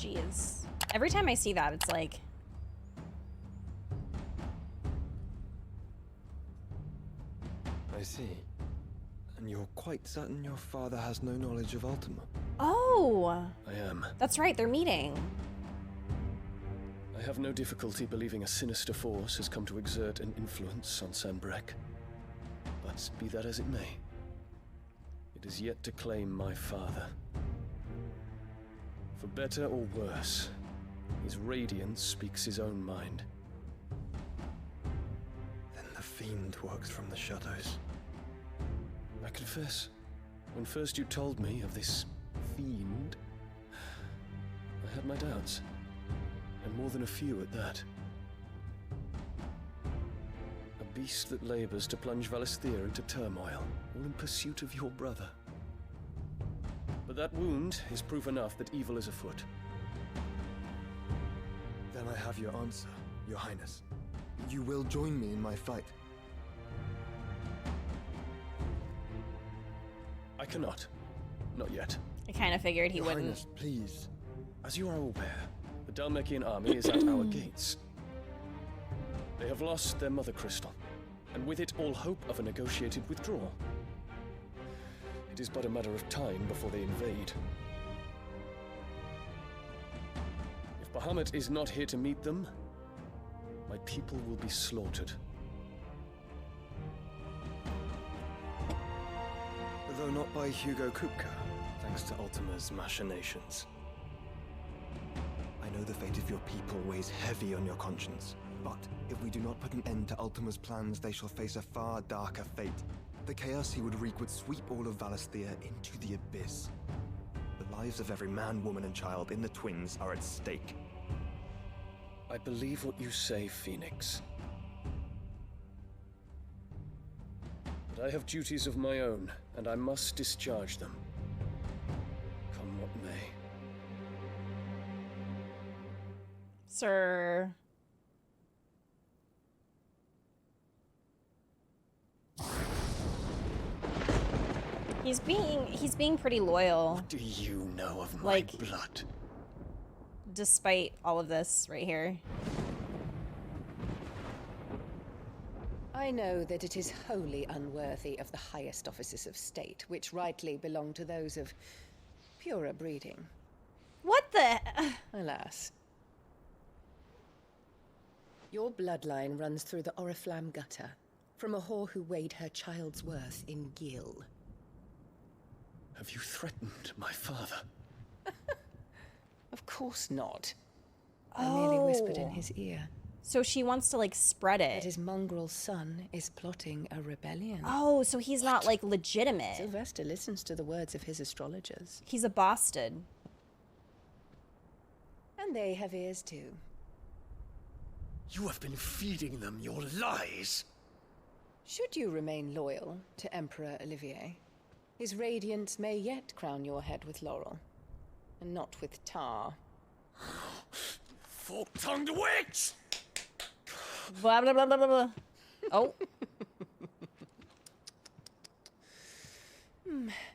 Jeez. Every time I see that, it's like... I see. And you're quite certain your father has no knowledge of Ultima? Oh! I am. That's right, they're meeting. I have no difficulty believing a sinister force has come to exert an influence on Sanbreque. But be that as it may, it is yet to claim my father. For better or worse, his radiance speaks his own mind. Then the fiend works from the shadows. I confess, when first you told me of this fiend, I had my doubts. And more than a few at that. A beast that labors to plunge Valisthea into turmoil, all in pursuit of your brother. But that wound is proof enough that evil is afoot. Then I have your answer, Your Highness. You will join me in my fight. I cannot. Not yet. I kind of figured he Your wouldn't. Highness, please. As you are aware, the Dhalmekian army is at our gates. They have lost their mother crystal, and with it all hope of a negotiated withdrawal. It is but a matter of time before they invade. If Bahamut is not here to meet them, my people will be slaughtered. Though not by Hugo Kupka, thanks to Ultima's machinations. I know the fate of your people weighs heavy on your conscience, but if we do not put an end to Ultima's plans, they shall face a far darker fate. The chaos he would wreak would sweep all of Valisthea into the abyss. The lives of every man, woman, and child in the Twins are at stake. I believe what you say, Phoenix. But I have duties of my own, and I must discharge them. Come what may. Sir. He's being pretty loyal. What do you know of my Like- blood? Despite all of this right here. I know that it is wholly unworthy of the highest offices of state, which rightly belong to those of purer breeding. What the? Alas. Your bloodline runs through the Oriflamme gutter, from a whore who weighed her child's worth in gill. Have you threatened my father? Of course not. I merely whispered in his ear So she wants to like spread that it. his mongrel son is plotting a rebellion. Oh, so he's not like legitimate. Sylvester listens to the words of his astrologers. He's a bastard. And they have ears too. You have been feeding them your lies. Should you remain loyal to Emperor Olivier, his radiance may yet crown your head with laurel, and not with tar. Fork-tongued witch! Blah blah blah blah blah. Blah. Oh.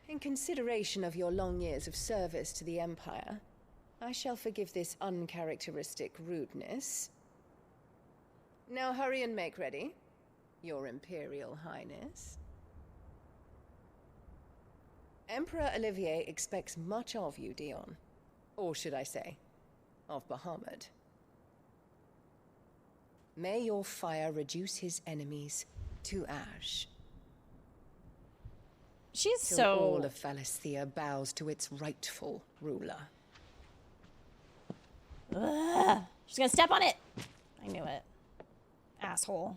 In consideration of your long years of service to the Empire, I shall forgive this uncharacteristic rudeness. Now hurry and make ready, Your Imperial Highness. Emperor Olivier expects much of you, Dion. Or should I say, of Bahamut. May your fire reduce his enemies to ash. She's Till so all of Valisthea bows to its rightful ruler. Ugh. She's gonna step on it. I knew it. Asshole.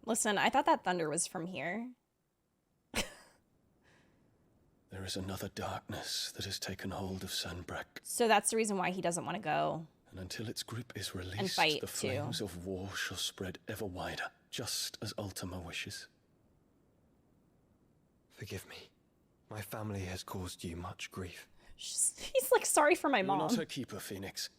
Listen, I thought that thunder was from here. There is another darkness that has taken hold of Sanbreque. So that's the reason why he doesn't want to go. And until its grip is released, fight, the too. flames of war shall spread ever wider, just as Ultima wishes. Forgive me. My family has caused you much grief. He's like, sorry for my You're mom. not her keeper, Phoenix.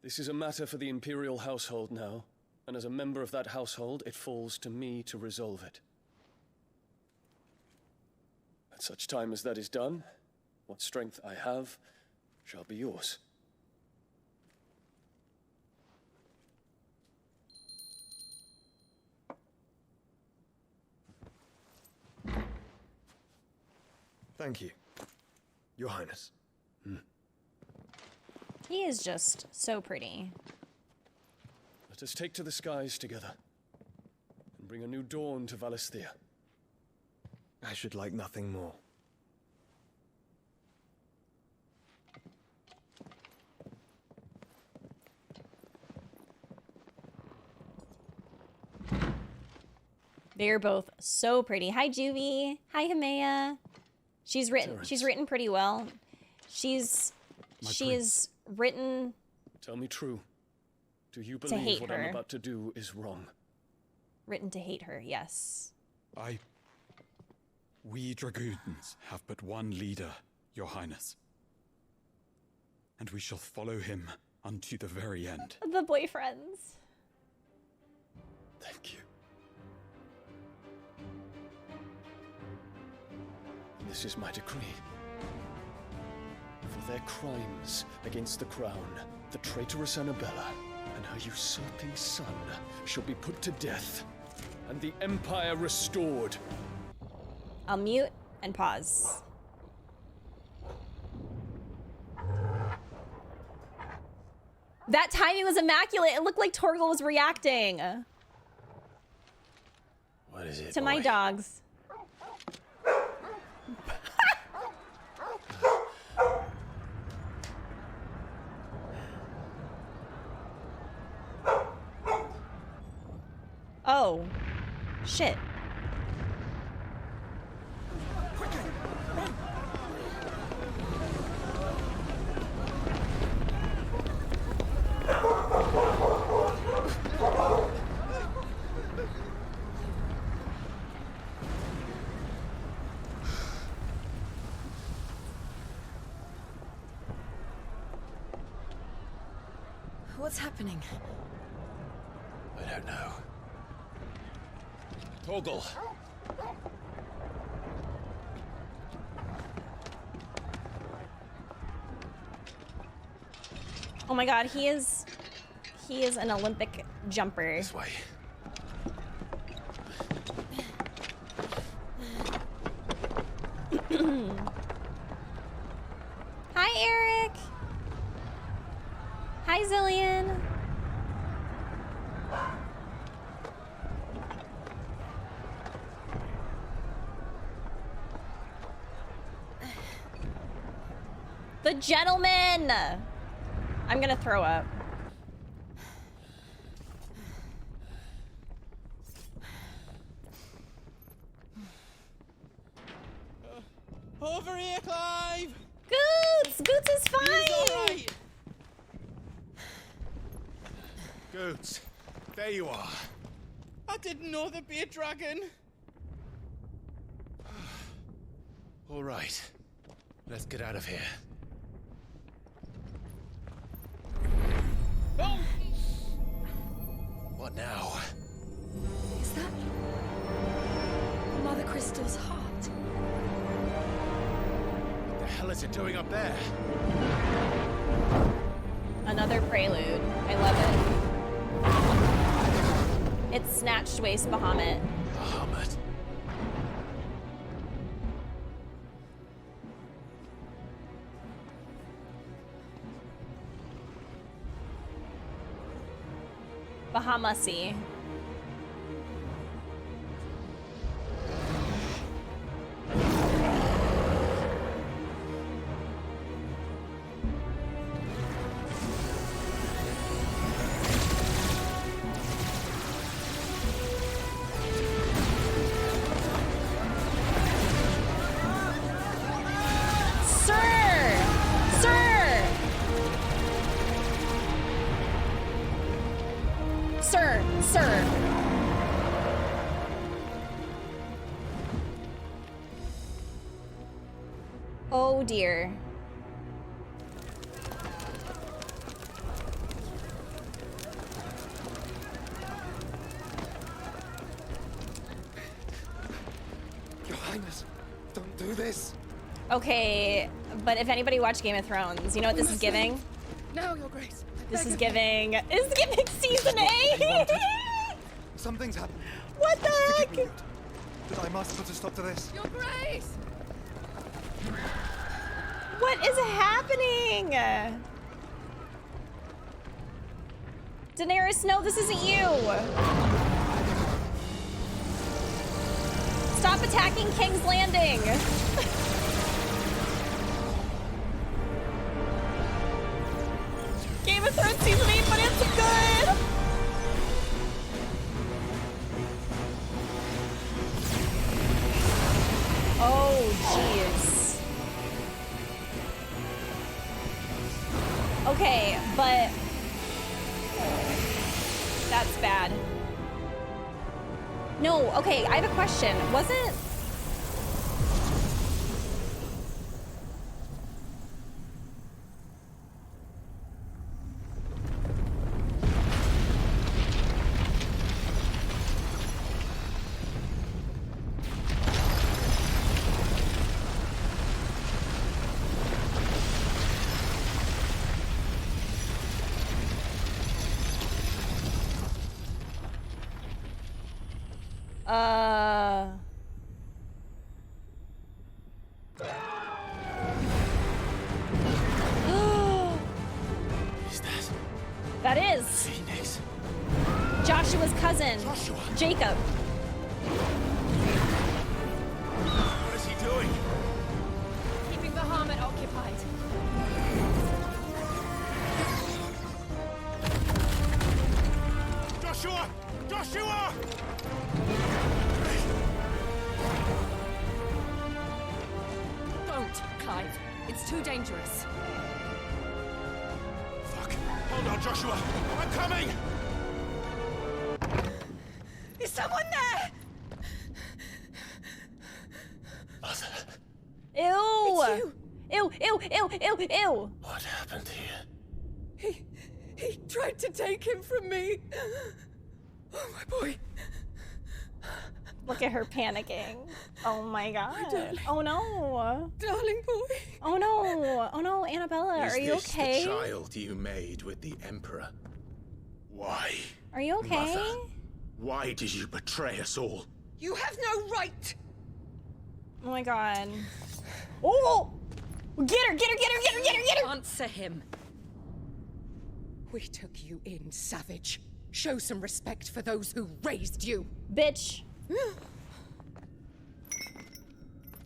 This is a matter for the Imperial household now, and as a member of that household, it falls to me to resolve it. At such time as that is done, what strength I have shall be yours. Thank you, Your Highness. He is just so pretty. Let us take to the skies together, and bring a new dawn to Valisthea. I should like nothing more. They're both so pretty. Hi, Juvie. Hi, Himea. She's written pretty well. She's written Tell me true. Do you hate believe what her. I'm about to do is wrong? written to hate her. Yes. We dragoons have but one leader, Your Highness. And we shall follow him unto the very end. The boyfriends. Thank you. This is my decree. For their crimes against the crown, the traitorous Annabella and her usurping son shall be put to death, and the Empire restored. I'll mute and pause. That timing was immaculate. It looked like Torgal was reacting What is it, to my dogs. Oh, shit. What's happening? I don't know. Torgal. Oh my god, he is an Olympic jumper. This way. Hi, Eric. Hi, Zillion. The gentleman! I'm gonna throw up. Over here, Clive! Goots! Goots is fine! He's all right. Goots, there you are. I didn't know there'd be a dragon. All right, let's get out of here. Oh! What now? Is that Mother Crystal's heart? What the hell is it doing up there? Another prelude. I love it. It's Snatched Waste Bahamut. Bahamut. Bahamussy. Oh dear. do this? Okay, but if anybody watched Game of Thrones, you know what this is giving? Now, Your Grace. This is giving. It's giving season 8. Something's happened. What the Forgive me, heck? Lord, but I must put a stop to this. Your Grace! What is happening? Daenerys, no, this isn't you. Stop attacking King's Landing. Game of Thrones season 8, but it's good. Oh, jeez. Okay, but that's bad. No, okay, I have a question. Wasn't Is that that is Phoenix? Joshua's cousin, Joshua? Jacob. What is he doing? Keeping Bahamut occupied. Joshua! Joshua! Don't, Clive. It's too dangerous. Fuck. Hold on, Joshua. I'm coming! Is someone there? Mother, Ew. Ew, ew, ew, ew, ew. what happened here? He tried to take him from me. Oh, my boy. Look at her panicking. Oh my god. darling. Oh no. Darling boy. Oh no. Oh no, Annabella, are you okay? The child you made with the Emperor? Why? Are you okay? Mother, why did you betray us all? You have no right. Oh my god. Oh! Get her, get her, get her, get her, get her, get her! Answer him. We took you in, savage. Show some respect for those who raised you. Bitch.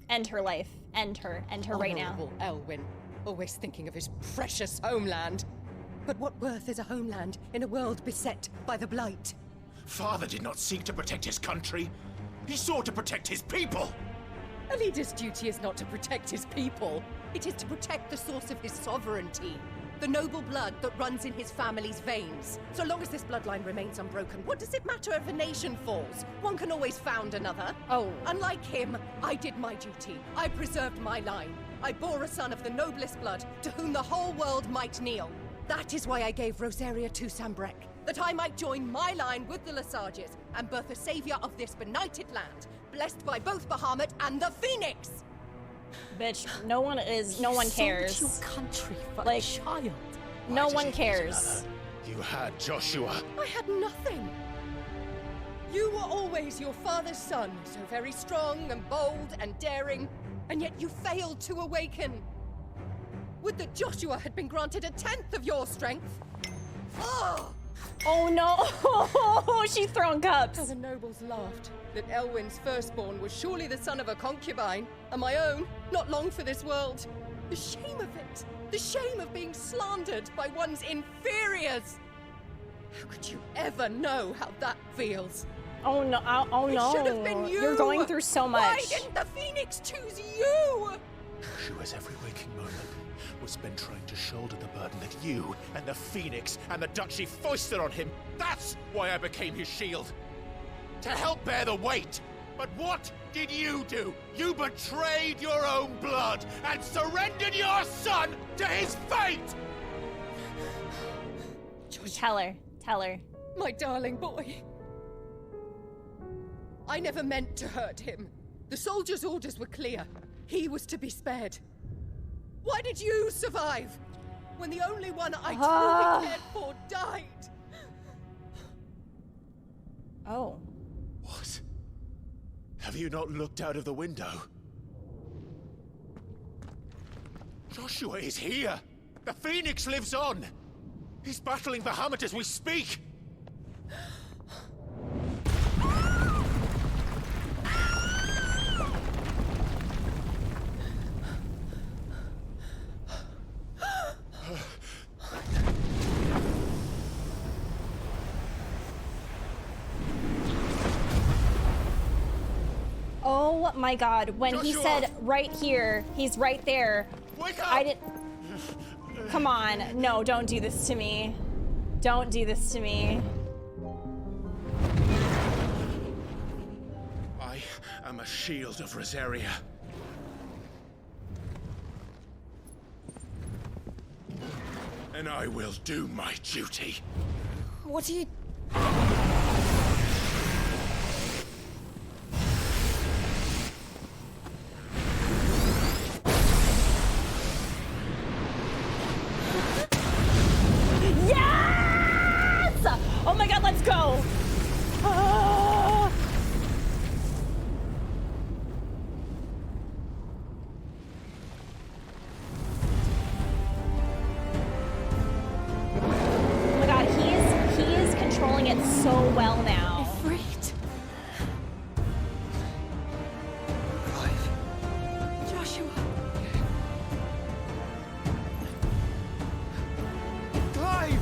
End her life. End her. End her right now. Honorable Elwyn, always thinking of his precious homeland. But what worth is a homeland in a world beset by the Blight? Father did not seek to protect his country. He sought to protect his people. A leader's duty is not to protect his people. It is to protect the source of his sovereignty. The noble blood that runs in his family's veins. So long as this bloodline remains unbroken, what does it matter if a nation falls? One can always found another. Oh. Unlike him, I did my duty. I preserved my line. I bore a son of the noblest blood, to whom the whole world might kneel. That is why I gave Rosaria to Sambrek, that I might join my line with the Lesages and birth a savior of this benighted land, blessed by both Bahamut and the Phoenix. Bitch, no one cares. Sold your country for Like, a child. No Why did one you cares. You had Joshua. I had nothing. You were always your father's son, so very strong and bold and daring, and yet you failed to awaken. Would that Joshua had been granted 1/10 of your strength? Oh! Oh no! She's throwing How cups. the nobles laughed. That Elwyn's firstborn was surely the son of a concubine, and my own, not long for this world. The shame of it! The shame of being slandered by one's inferiors! How could you ever know how that feels? Oh no! Oh no! It should have been you! You're going through so much. Why didn't the Phoenix choose you? Joshua's every waking moment was spent trying to shoulder the burden that you and the Phoenix and the Duchy foisted on him. That's why I became his shield. To help bear the weight. But what did you do? You betrayed your own blood and surrendered your son to his fate! Tell her. Tell her. My darling boy. I never meant to hurt him. The soldiers' orders were clear. he was to be spared? Why did you survive when the only one I truly cared for died? Oh. What? Have you not looked out of the window? Joshua is here! The Phoenix lives on! He's battling Bahamut as we speak! Oh my god, when he Joshua! said right here, he's right there. Wake up! I didn't. Come on. No, don't do this to me. Don't do this to me. I am a shield of Rosaria. And I will do my duty. What do you... Oh my god, let's go! Ah. Oh my god, he is controlling it so well now. Ifrit. Clive. Joshua. Clive!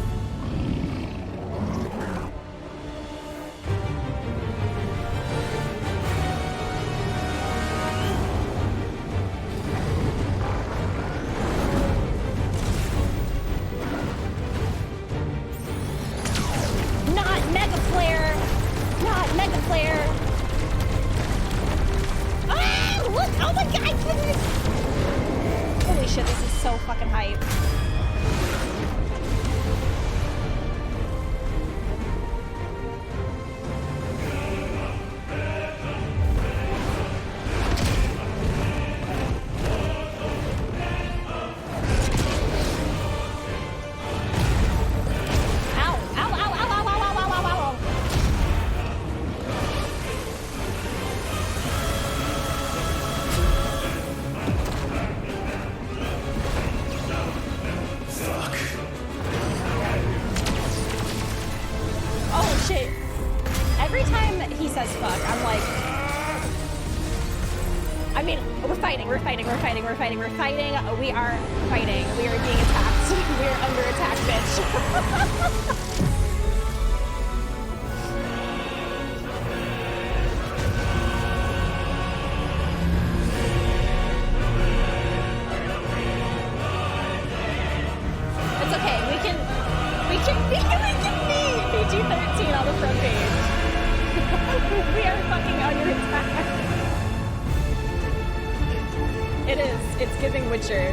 Holy shit, this is so fucking hype. We're fighting. We are fighting. We are being attacked. We are under attack, bitch. It's okay. We can be PG-13 on the front page. We are fucking under attack. It is. It's giving Witcher.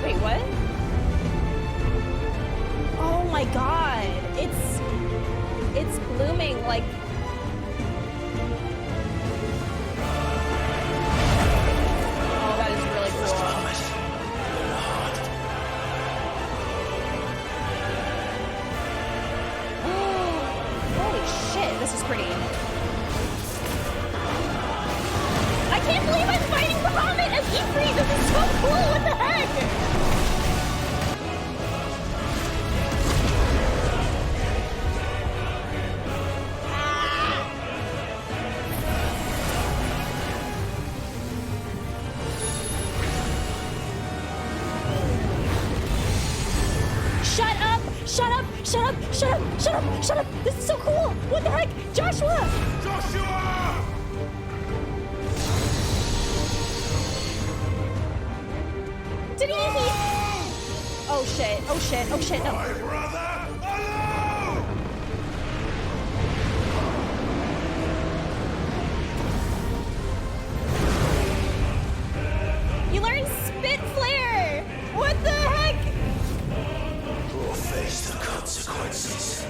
Wait, what? Oh my god. It's blooming like... Oh, that is really cool. Holy shit, this is pretty. I can't believe I'm fighting Bahamut as Ifrit! This is so cool! What the heck? Shut up! Shut up! Shut up! Shut up! Shut up! Shut up! This is so cool! What the heck? Joshua! Joshua! Did he? Oh shit! Oh shit! Oh shit! No! My brother alone! You learned Spit Flare! What the heck? Or face the consequences.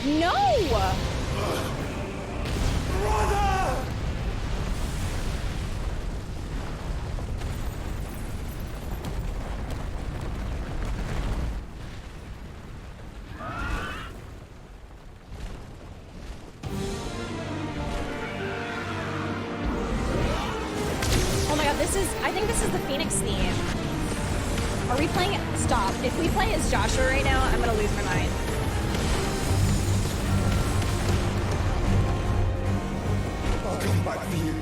No! Oh my god, I think this is the Phoenix theme. Are we playing it? Stop. If we play as Joshua right now, I'm gonna lose my mind. I'll come back for you.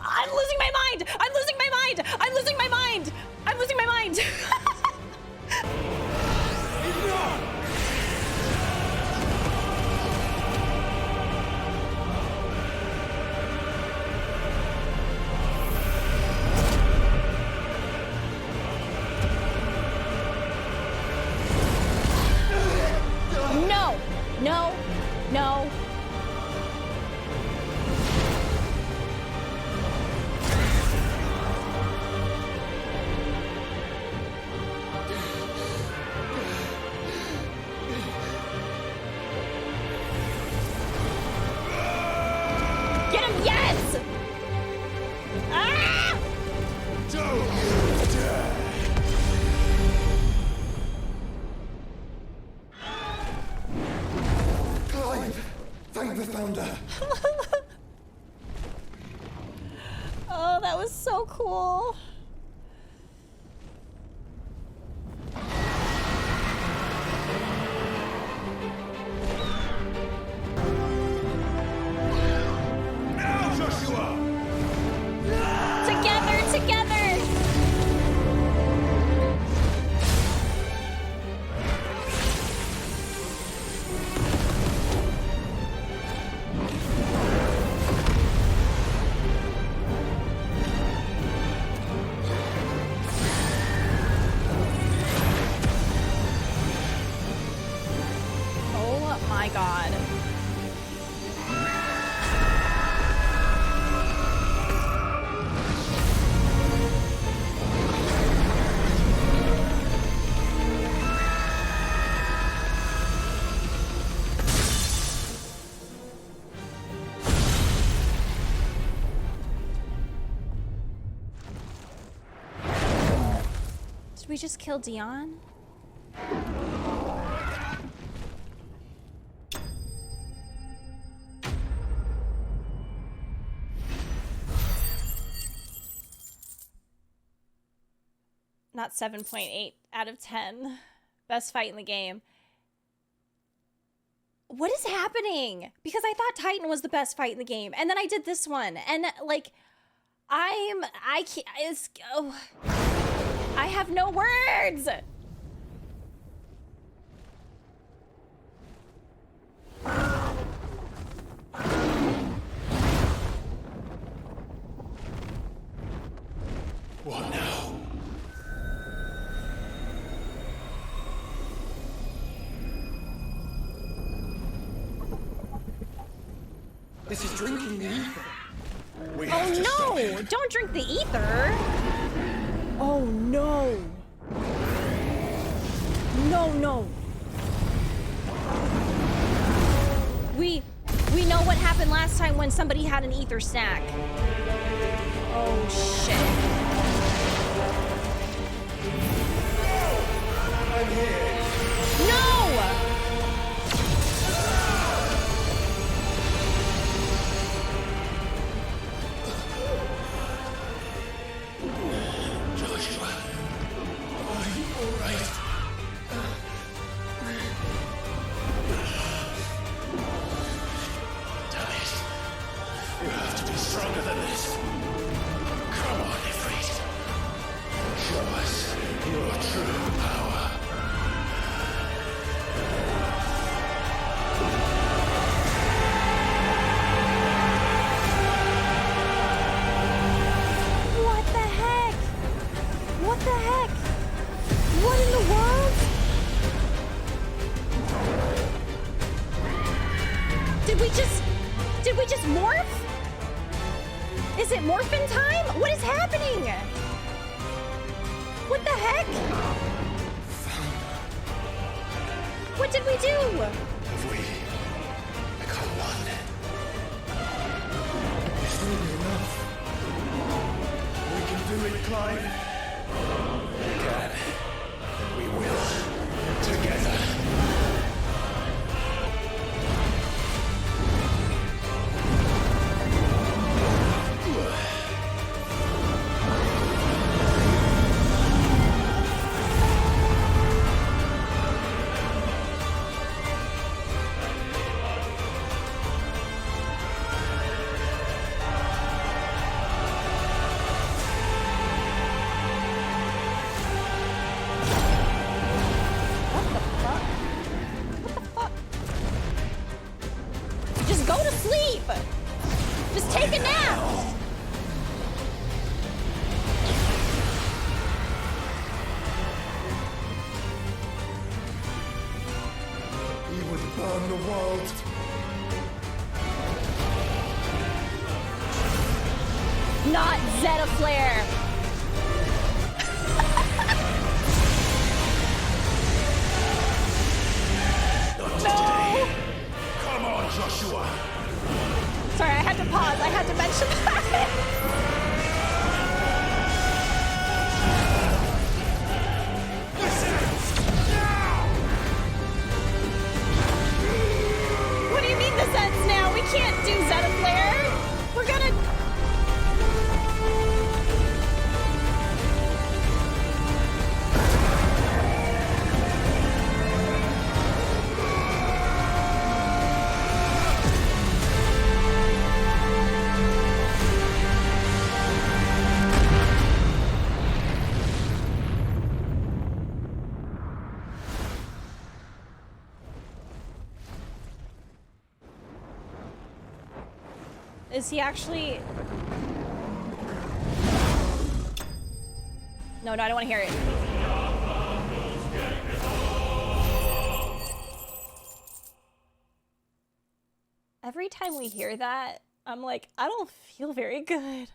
I'm losing my mind! I'm losing my mind! I'm losing my mind! I'm losing my mind! No! No! No! Get him! Yes! Ah! Clive! Thank the Founder! Oh, that was so cool. Now, Joshua! Together, together! Oh my god. Did we just kill Dion? Not 7.8 out of 10. Best fight in the game. What is happening? Because I thought Titan was the best fight in the game. And then I did this one. And like, I can't, I have no words. What now? This is drinking the ether. We have to stop Oh no! him. Don't drink the ether! Oh no! No, no! We know what happened last time when somebody had an ether stack. Oh shit. I'm here. No! Joshua, are you all right? Damn it. You have to be stronger than this. Come What did we do? If we become one, This will be enough. We can do it, Clive. we can. We will. Together. Just go to sleep. Just take a nap. He would burn the world. Not Zeta Flare. No. Come on, Joshua. Sorry, I had to pause. I had to mention that. What do you mean this ends now? We can't do Zeta Flare. We're gonna... Is he actually... No, I don't want to hear it. Every time we hear that, I'm like, I don't feel very good.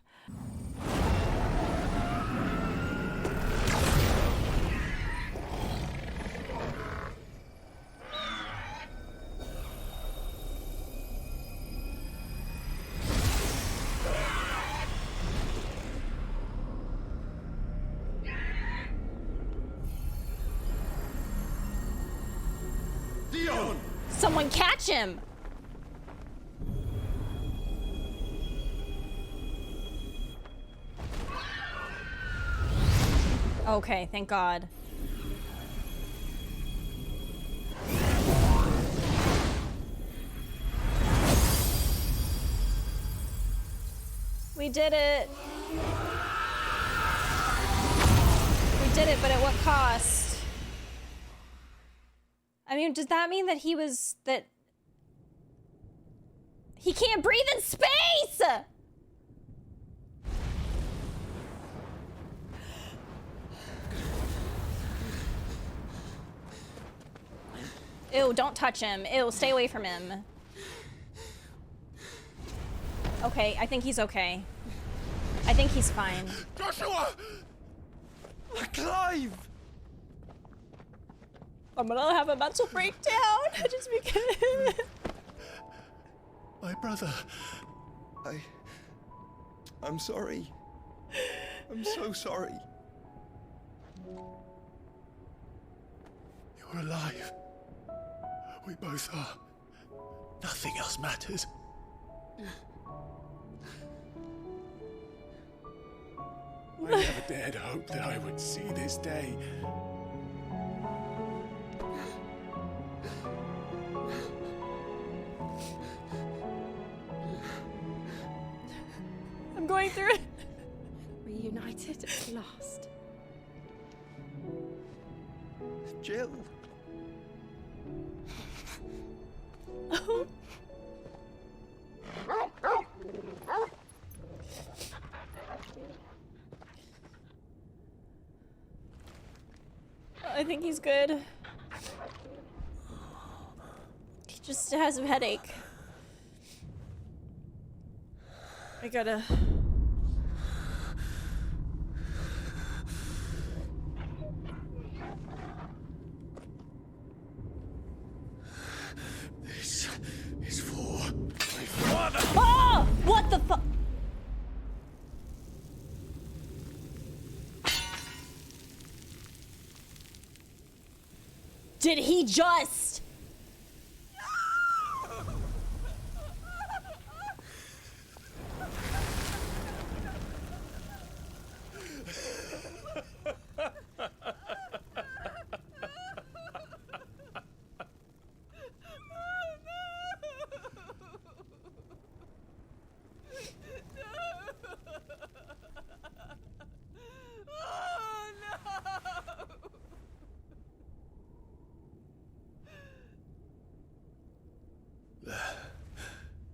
Dion! Someone catch him! Okay, thank God. We did it! We did it, but at what cost? I mean, does that mean that he was... that... he can't breathe in space! Ew, don't touch him. Ew, stay away from him. Okay, I think he's okay. I think he's fine. Joshua! Clive! I'm gonna have a mental breakdown just because. My brother. I'm sorry. I'm so sorry. You're alive. We both are. Nothing else matters. I never dared hope that I would see this day. I'm going through it. Reunited at last. Jill. Oh. I think he's good. He just has a headache. I gotta... Did he just?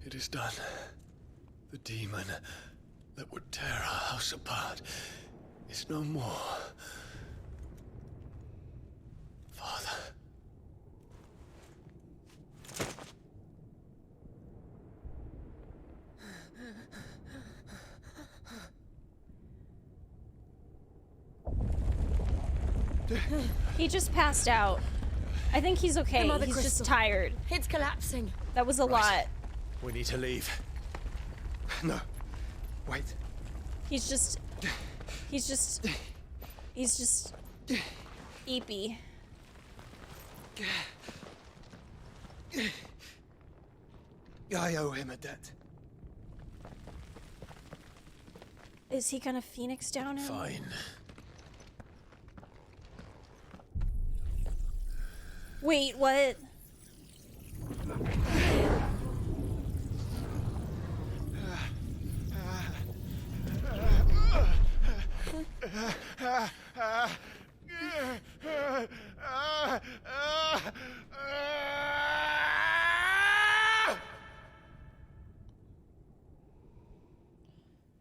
It is done. The demon that would tear our house apart is no more. Father. He just passed out. I think he's okay. Mother He's Crystal. just tired. It's collapsing. That was a lot. We need to leave. No. Wait. He's just eepy. I owe him a debt. Is he gonna phoenix down him? Fine. Wait, what?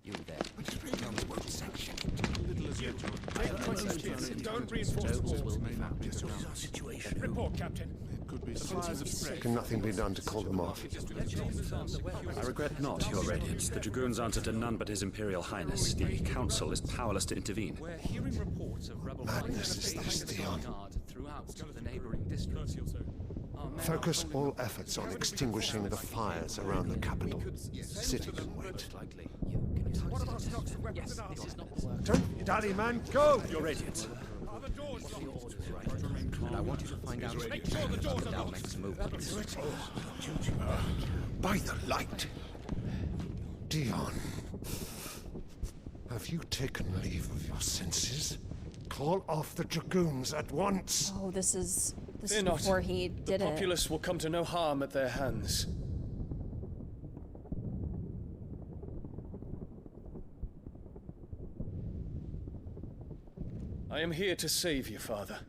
You there. Don't reinforce the walls. Report, Captain. Can nothing be done to call them off? I regret not, Your Radiance. The Dragoons answer to none but His Imperial Highness. The Council is powerless to intervene. We're hearing reports of rebel Madness is this, Dion. throughout the neighboring districts. Focus all efforts on extinguishing the fires around the capital. The city can wait. Don't dally, man. Go! Your Radiance. And I want you to find out if Adele makes a move. By the light! Dion, have you taken leave of your senses? Call off the Dragoons at once! Oh, this is Fear not. before he did The it. populace will come to no harm at their hands. I am here to save you, Father.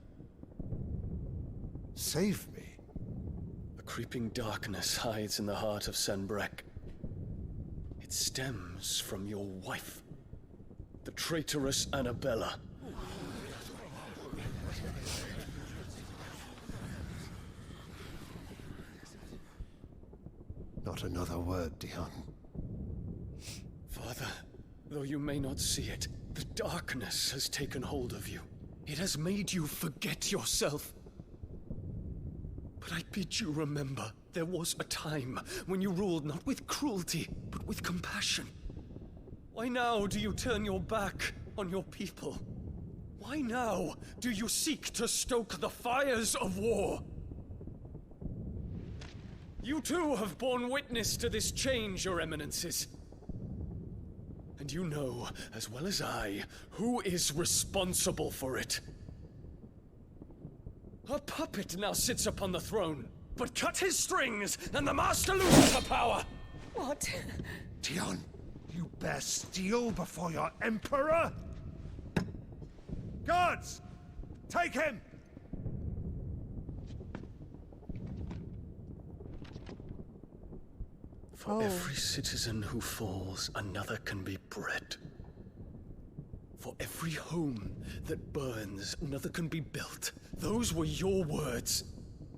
Save me? A creeping darkness hides in the heart of Sanbreque. It stems from your wife, the traitorous Annabella. Not another word, Dion. Father, though you may not see it, the darkness has taken hold of you. It has made you forget yourself. But I bid you remember, there was a time when you ruled not with cruelty, but with compassion. Why now do you turn your back on your people? Why now do you seek to stoke the fires of war? You too have borne witness to this change, Your Eminences. And you know, as well as I, who is responsible for it. A puppet now sits upon the throne, but cut his strings, and the master loses the power! What? Dion, you bear steel before your Emperor? Guards! Take him! For every citizen who falls, another can be bred. For every home that burns, another can be built. Those were your words.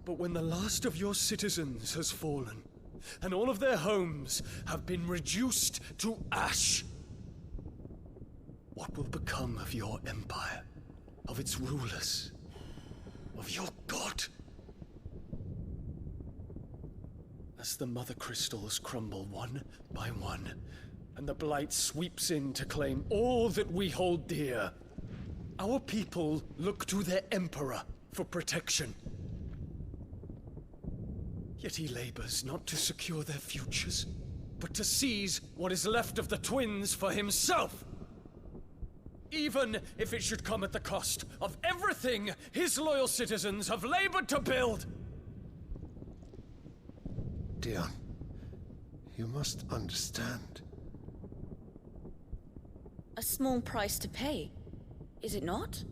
But when the last of your citizens has fallen, and all of their homes have been reduced to ash, what will become of your empire, of its rulers, of your god? As the mother crystals crumble one by one, and the blight sweeps in to claim all that we hold dear, our people look to their emperor for protection. Yet he labors not to secure their futures, but to seize what is left of the twins for himself! Even if it should come at the cost of everything his loyal citizens have labored to build! Dion, you must understand. A small price to pay, is it not?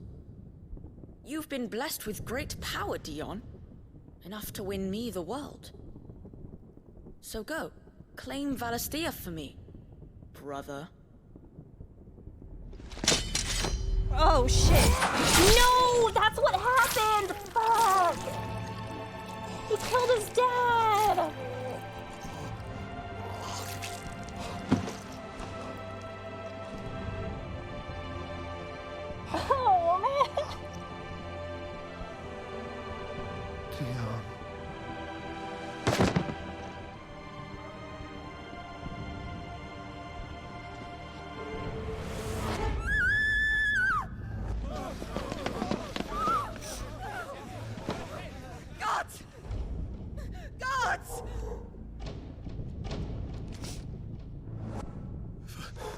You've been blessed with great power, Dion. Enough to win me the world. So go, claim Valisthea for me, brother. Oh shit. No! That's what happened! Fuck! He killed his dad! Oh man! Dion. Gods! Gods!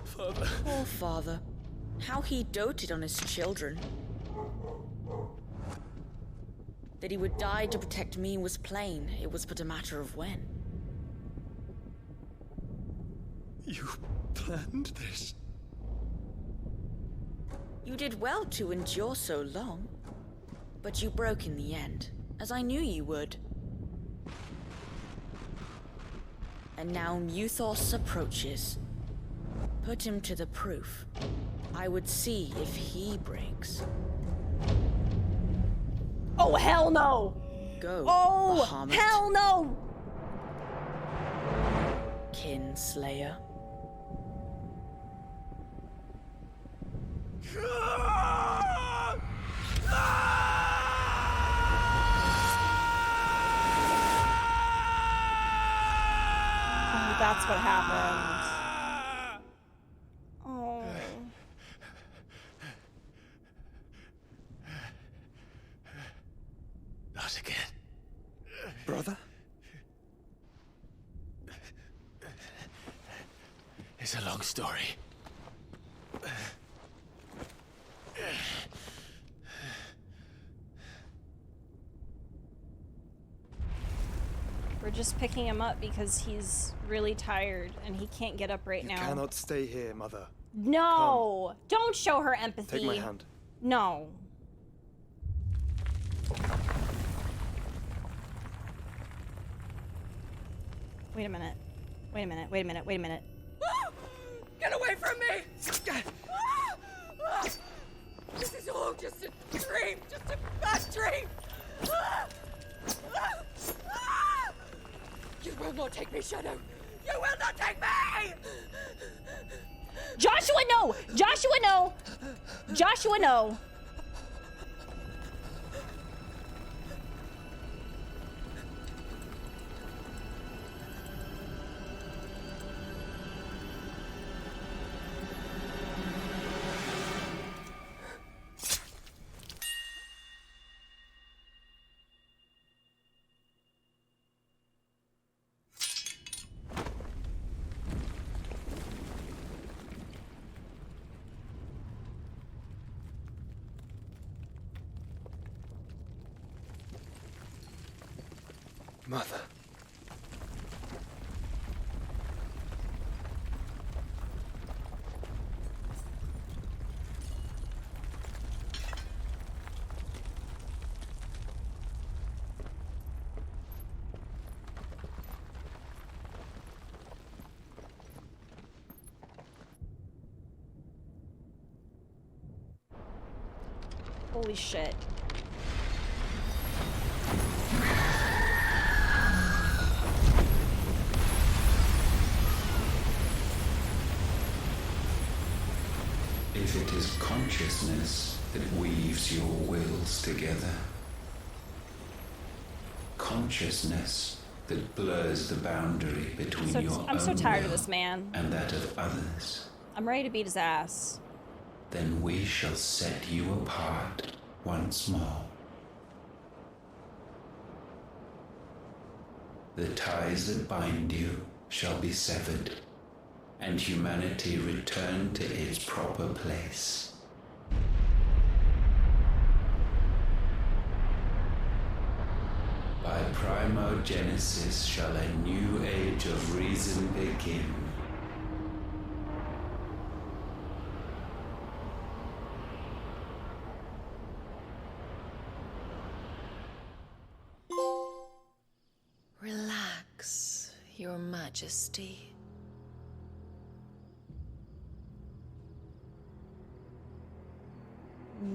Father. Poor father. How he doted on his children. That he would die to protect me was plain. It was but a matter of when. You planned this? You did well to endure so long. But you broke in the end, as I knew you would. And now Mythos approaches. Put him to the proof. I would see if he breaks. Oh hell no! Go, Oh Bahamut. hell no! Kinslayer. Oh, that's what happened. Oh. Not again. Brother? It's a long story. We're just picking him up because he's really tired and he can't get up right now. You cannot stay here, Mother. No! Don't show her empathy. Take my hand. No. Wait a minute. Wait a minute. Wait a minute. Wait a minute. Get away from me! This is all just a dream, just a bad dream! You will not take me, Shadow! You will not take me! Joshua, no! Joshua, no! Joshua, no! Mother. Holy shit. If it is consciousness that weaves your wills together, consciousness that blurs the boundary between I'm so tired of this man. and that of others, I'm ready to beat his ass. then we shall set you apart once more. the ties that bind you shall be severed, and humanity return to its proper place. By primogenesis shall a new age of reason begin. Relax, Your Majesty.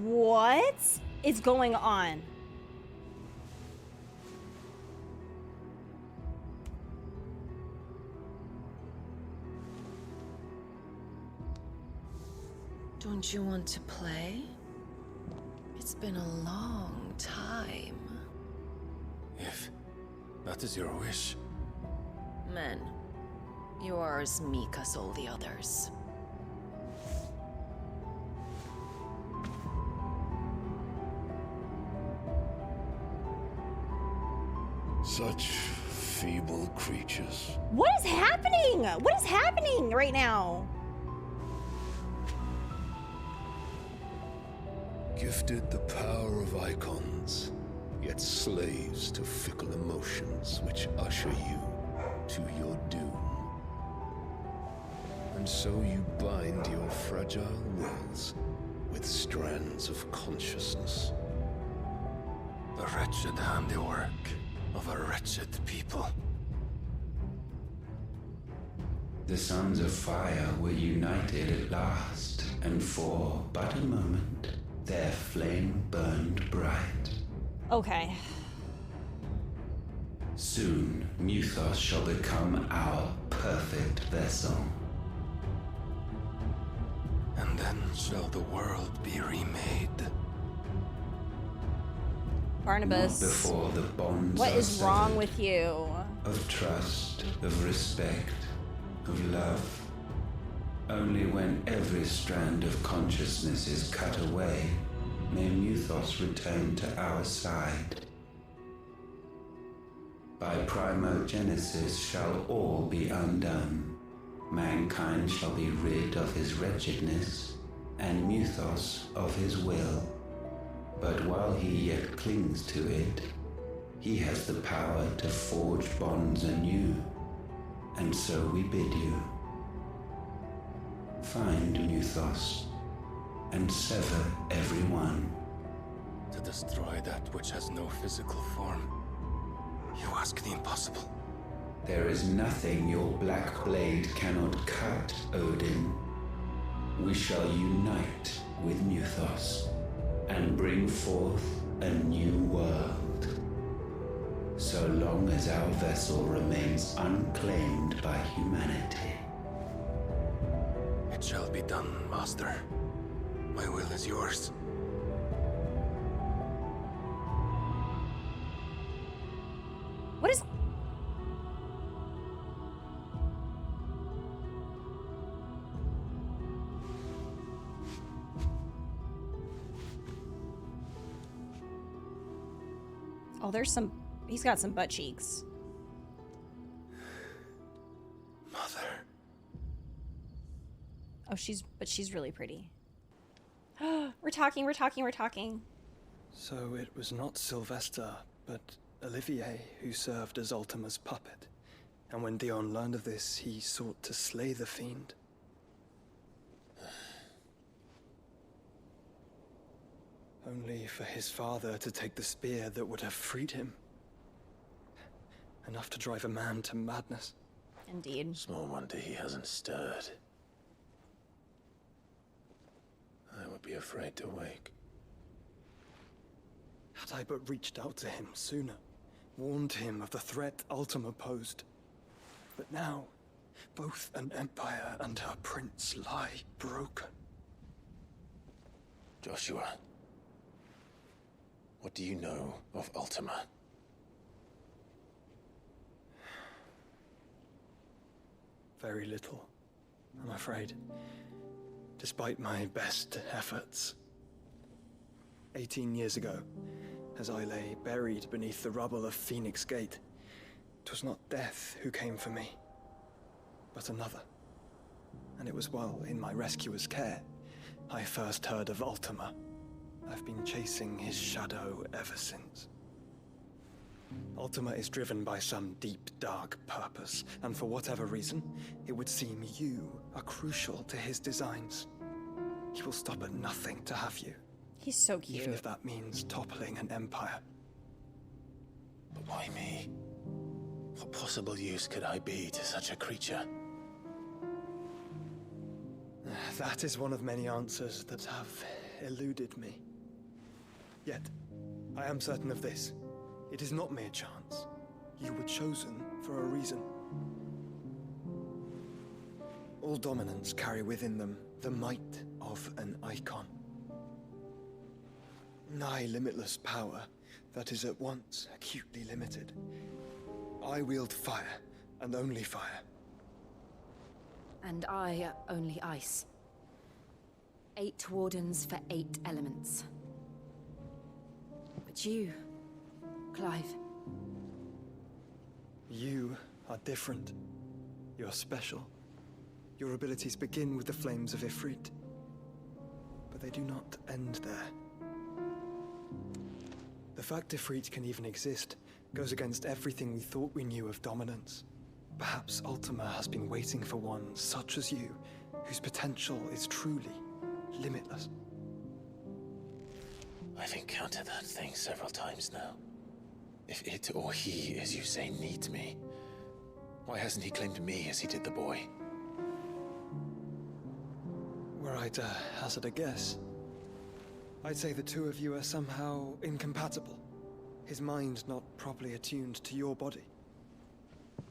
What is going on? Don't you want to play? It's been a long time. If that is your wish. Men, you are as meek as all the others. Such feeble creatures. What is happening? What is happening right now? Gifted the power of Eikons, yet slaves to fickle emotions which usher you to your doom. And so you bind your fragile wills with strands of consciousness. The wretched handiwork of a wretched people. The sons of fire were united at last, and for but a moment, their flame burned bright. Okay. Soon, Mythos shall become our perfect vessel. And then shall the world be remade. Barnabas, Not before the bonds what are is wrong severed, with you? of trust, of respect, of love. Only when every strand of consciousness is cut away, may Mythos return to our side. By primogenesis shall all be undone. Mankind shall be rid of his wretchedness, and Mythos of his will. But while he yet clings to it, he has the power to forge bonds anew, and so we bid you. Find Mythos, and sever every one. To destroy that which has no physical form. You ask the impossible. There is nothing your black blade cannot cut, Odin. We shall unite with Mythos, and bring forth a new world. So long as our vessel remains unclaimed by humanity. It shall be done, Master. My will is yours. What is... Oh, there's some... He's got some butt cheeks. Mother. Oh, but she's really pretty. We're talking. So it was not Sylvester, but Olivier who served as Ultima's puppet. And when Dion learned of this, he sought to slay the fiend. Only for his father to take the spear that would have freed him. Enough to drive a man to madness. Indeed. Small wonder he hasn't stirred. I would be afraid to wake. Had I but reached out to him sooner, warned him of the threat Ultima posed. But now, both an empire and her prince lie broken. Joshua, what do you know of Ultima? Very little, I'm afraid. Despite my best efforts. 18 years ago, as I lay buried beneath the rubble of Phoenix Gate, 'Twas not death who came for me, but another. And it was while in my rescuer's care I first heard of Ultima. I've been chasing his shadow ever since. Ultima is driven by some deep, dark purpose, and for whatever reason, it would seem you are crucial to his designs. He will stop at nothing to have you. He's so cute. Even if that means toppling an empire. But why me? What possible use could I be to such a creature? That is one of many answers that have eluded me. Yet, I am certain of this. It is not mere chance. You were chosen for a reason. All dominants carry within them the might of an Eikon. Nigh limitless power that is at once acutely limited. I wield fire, and only fire. And I only ice. 8 wardens for 8 elements. But you, Clive. You are different. You're special. Your abilities begin with the flames of Ifrit. But they do not end there. The fact Ifrit can even exist goes against everything we thought we knew of dominance. Perhaps Ultima has been waiting for one such as you, whose potential is truly limitless. I've encountered that thing several times now. If it or he, as you say, needs me, why hasn't he claimed me as he did the boy? Were I to hazard a guess, I'd say the two of you are somehow incompatible. His mind not properly attuned to your body.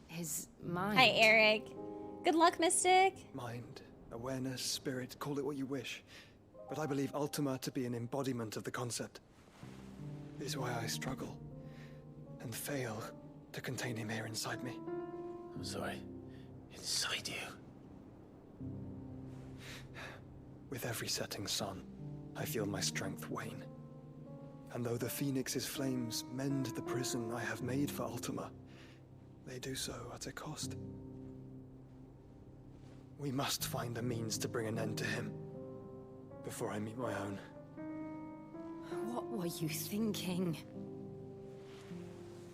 His mind. Hi, Eric. Good luck, Mystic. Mind, awareness, spirit, call it what you wish. But I believe Ultima to be an embodiment of the concept. This is why I struggle and fail to contain him here inside me. I'm sorry. Inside you? With every setting sun, I feel my strength wane. And though the Phoenix's flames mend the prison I have made for Ultima, they do so at a cost. We must find a means to bring an end to him before I meet my own. What were you thinking?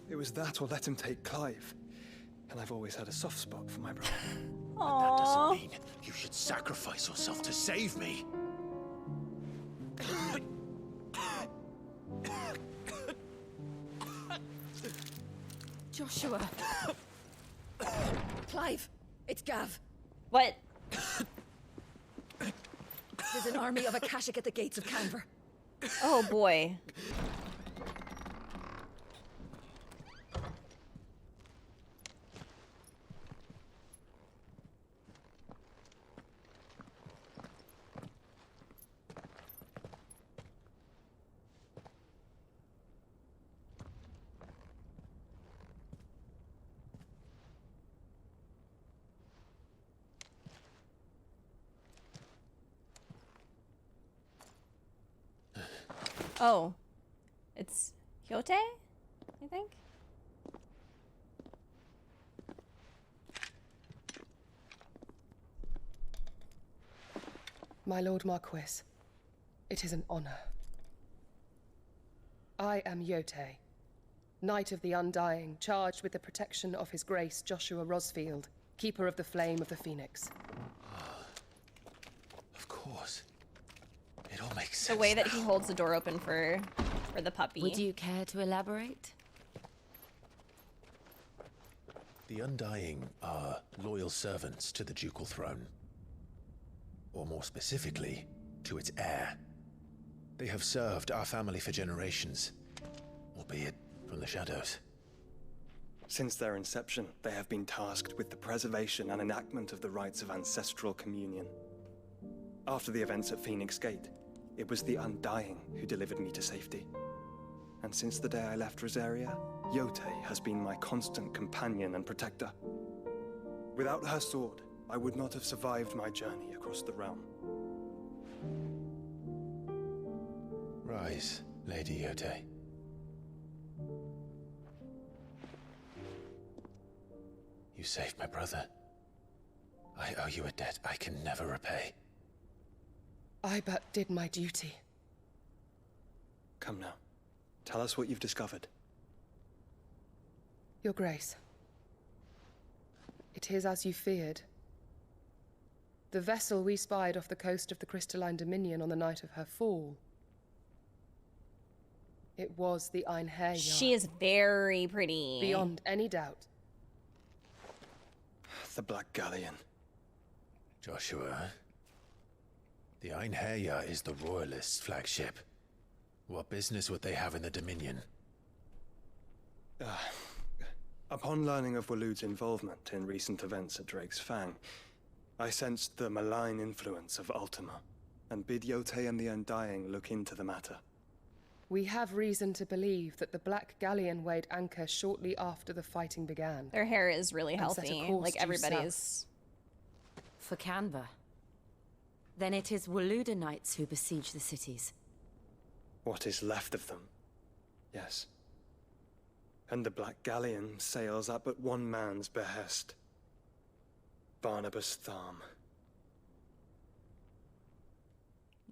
It was that or let him take Clive. And I've always had a soft spot for my brother. But that doesn't mean you should sacrifice yourself to save me. Joshua. Clive, it's Gav. What? There's an army of Akashic at the gates of Canver. Oh boy. Oh, it's Hyote, I think? My Lord Marquis, it is an honor. I am Hyote, Knight of the Undying, charged with the protection of His Grace Joshua Rosfield, Keeper of the Flame of the Phoenix. Of course. It all makes sense. The way that he holds the door open for the puppy. Would you care to elaborate? The Undying are loyal servants to the ducal throne. Or more specifically, to its heir. They have served our family for generations, albeit from the shadows. Since their inception, they have been tasked with the preservation and enactment of the rites of ancestral communion. After the events at Phoenix Gate, it was the Undying who delivered me to safety. And since the day I left Rosaria, Hyote has been my constant companion and protector. Without her sword, I would not have survived my journey across the realm. Rise, Lady Hyote. You saved my brother. I owe you a debt I can never repay. I but did my duty. Come now. Tell us what you've discovered. Your Grace. It is as you feared. The vessel we spied off the coast of the Crystalline Dominion on the night of her fall. It was the Einherjar. She is very pretty. Beyond any doubt. The Black Galleon. Joshua, the Einherjar is the Royalists' flagship. What business would they have in the Dominion? Upon learning of Waloed's involvement in recent events at Drake's Fang, I sensed the malign influence of Ultima, and bid Yote and the Undying look into the matter. We have reason to believe that the Black Galleon weighed anchor shortly after the fighting began. Their hair is really and set a healthy, course like due everybody's. south. For Canva. Then it is Waloed knights who besiege the cities. What is left of them, yes. And the Black Galleon sails at but one man's behest. Barnabas Tharm.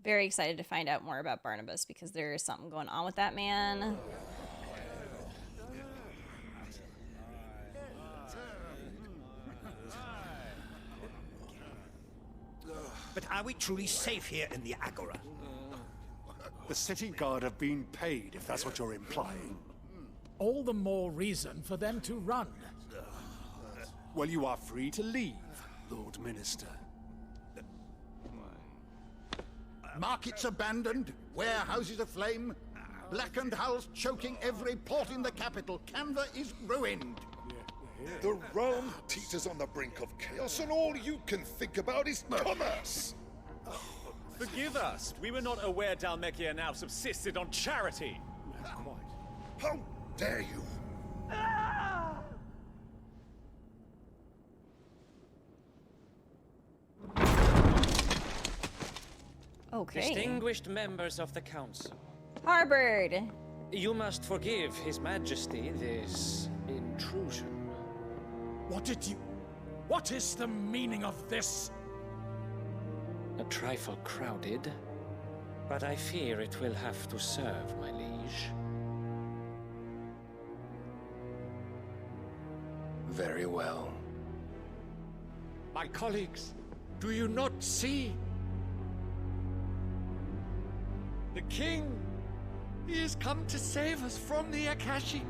Very excited to find out more about Barnabas because there is something going on with that man. But are we truly safe here in the Agora? The city guard have been paid, if that's what you're implying. All the more reason for them to run. Well, you are free to leave, Lord Minister. Markets abandoned, warehouses aflame, blackened hulls choking every port in the capital. Canva is ruined. The realm teeters on the brink of chaos, and all you can think about is commerce. Forgive us. We were not aware Dhalmekia now subsisted on charity. How dare you? Okay. Distinguished members of the council. Harbored. You must forgive His Majesty this intrusion. What is the meaning of this? A trifle crowded, but I fear it will have to serve, my liege. Very well. My colleagues, do you not see? The king! He has come to save us from the Akashic!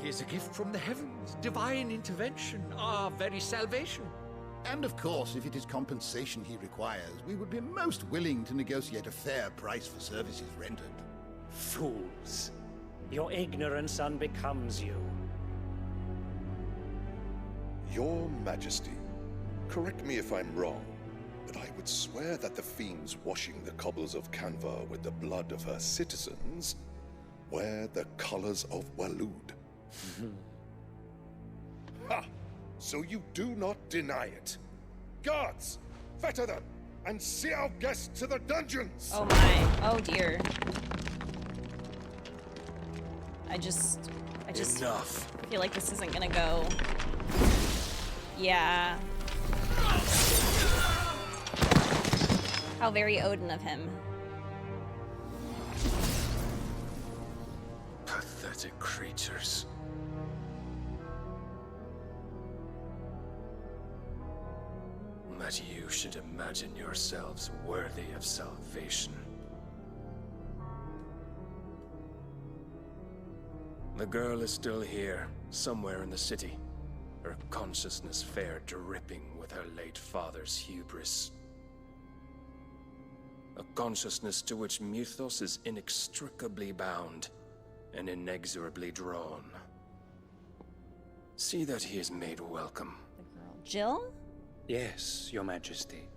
He is a gift from the heavens, divine intervention, our very salvation. And of course, if it is compensation he requires, we would be most willing to negotiate a fair price for services rendered. Fools! Your ignorance unbecomes you. Your Majesty, correct me if I'm wrong, but I would swear that the fiends washing the cobbles of Canva with the blood of her citizens wear the colors of Waloed. Ha! So you do not deny it. Guards, fetter them, and see our guests to the dungeons! Oh my. Oh dear. I just Enough. feel like this isn't gonna go. Yeah. How very Odin of him. Pathetic creatures. That you should imagine yourselves worthy of salvation. The girl is still here, somewhere in the city. Her consciousness fair dripping with her late father's hubris. A consciousness to which Mythos is inextricably bound and inexorably drawn. See that he is made welcome. Jill? Yes, Your Majesty.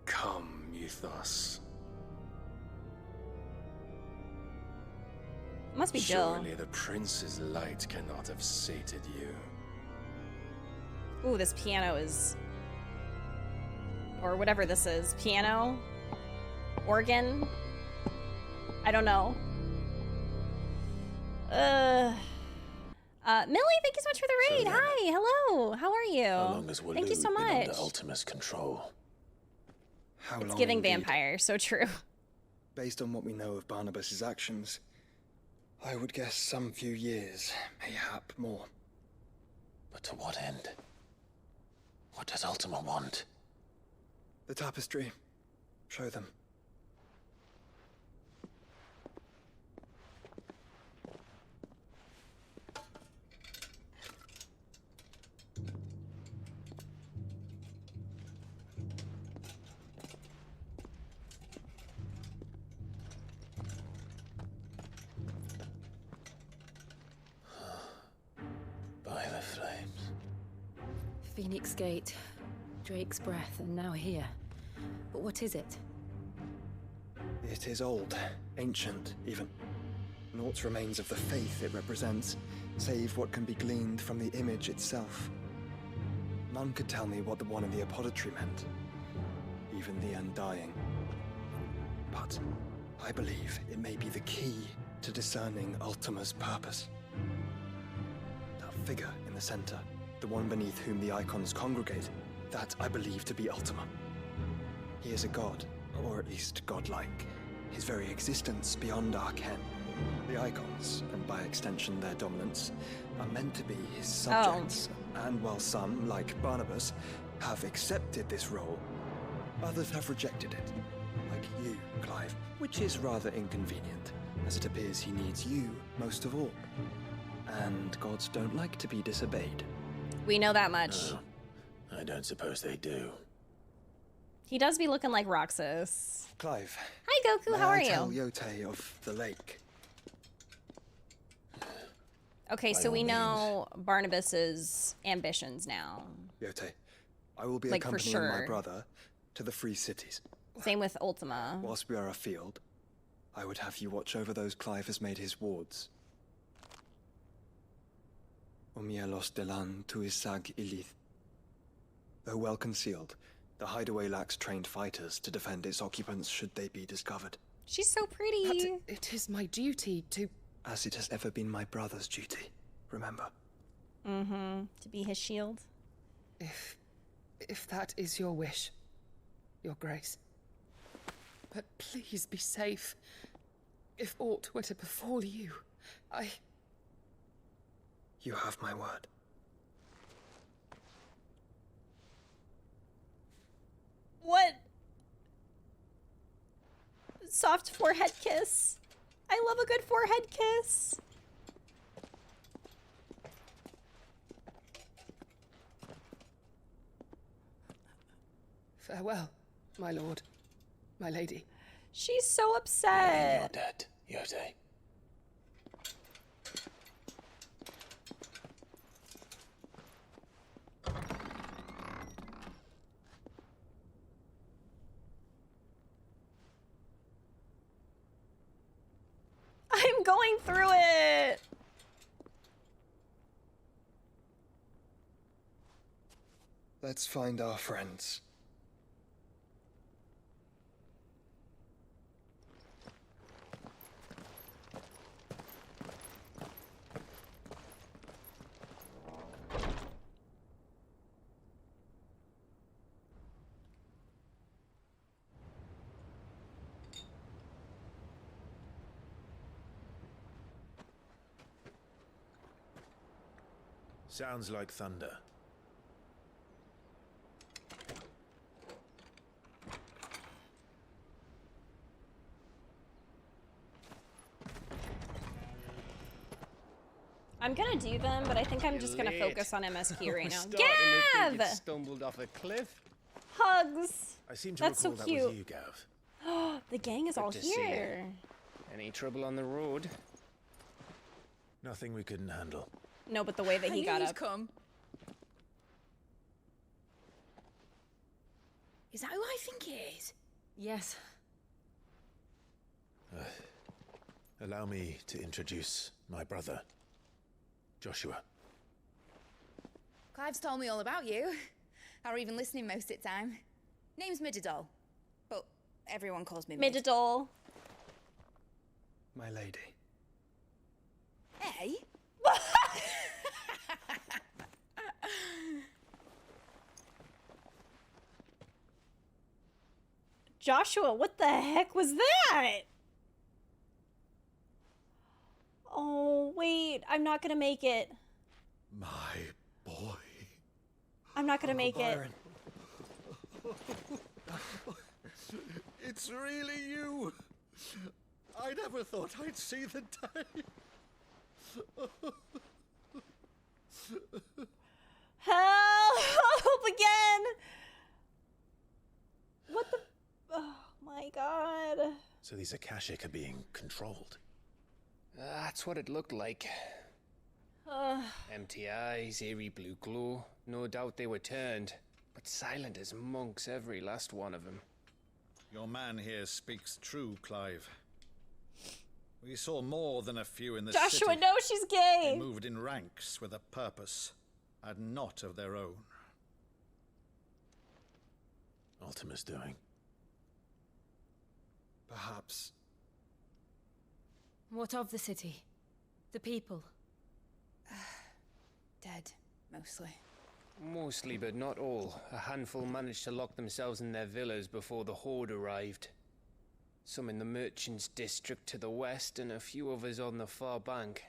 Come, Mythos. Must be Jill. Surely the prince's light cannot have sated you. Ooh, this piano is or whatever this is. Piano? Organ? I don't know. Millie, thank you so much for the raid. Hi, hello. How are you? How long has Thank you so Waloed been much. under Ultima's control? How It's long giving indeed? vampire, so true. Based on what we know of Barnabas's actions, I would guess some few years, mayhap more. But to what end? What does Ultima want? The tapestry. Show them. By the flames. Phoenix Gate, Drake's Breath, and now here. But what is it? It is old, ancient, even. Naught remains of the faith it represents, save what can be gleaned from the image itself. None could tell me what the one in the apothecary meant, even the undying. But I believe it may be the key to discerning Ultima's purpose. That figure in the center, the one beneath whom the Eikons congregate, that I believe to be Ultima. He is a god, or at least godlike. His very existence beyond our ken. The Eikons, and by extension their dominance, are meant to be his subjects. And while some, like Barnabas, have accepted this role, others have rejected it. Like you, Clive, which is rather inconvenient, as it appears he needs you most of all. And gods don't like to be disobeyed. We know that much. I don't suppose they do. He does be looking like Roxas. Clive. Hi, Goku. May How are I you? tell Yote of the lake? Okay, By so all we means. know Barnabas's ambitions now. Yote, I will be Like, for accompanying my sure. brother to the Free Cities. Same with Ultima. Whilst we are afield, I would have you watch over those Clive has made his wards. Omielos delan tuisag ilith. Though well concealed, the hideaway lacks trained fighters to defend its occupants should they be discovered. She's so pretty. But it is my duty to... As it has ever been my brother's duty, remember. Mm-hmm. To be his shield. If that is your wish, Your Grace. But please be safe. If aught were to befall you, You have my word. What? Soft forehead kiss. I love a good forehead kiss. Farewell, my lord, my lady. She's so upset. You're dead, Yote. I'm going through it. Let's find our friends. Sounds like thunder. I'm gonna do them, but I think I'm just gonna focus on MSQ right now. Starting to think Gav! it stumbled off a cliff. Hugs! I seem to That's so recall that cute. was you, Gav. The gang is all Good to see you. here. Any trouble on the road? Nothing we couldn't handle. No, but the way that he got up. Come. Is that who I think it is? Yes. Allow me to introduce my brother, Joshua. Clive's told me all about you. Or even listening most of the time. Name's Mididol, but everyone calls me Mididol. My lady. Hey? Joshua, what the heck was that? Oh, wait. I'm not gonna make it. My boy. I'm not gonna make it. It's really you. I never thought I'd see the day. Help again! What the... Oh my god. So these Akashic are being controlled? That's what it looked like. Empty eyes, eerie blue glow. No doubt they were turned, but silent as monks, every last one of them. Your man here speaks true, Clive. We saw more than a few in the city. Joshua, no, she's gay! They moved in ranks with a purpose, and not of their own. Ultima's doing. Perhaps. What of the city? The people? Dead, mostly. Mostly, but not all. A handful managed to lock themselves in their villas before the Horde arrived. Some in the Merchants' District to the west, and a few others on the far bank.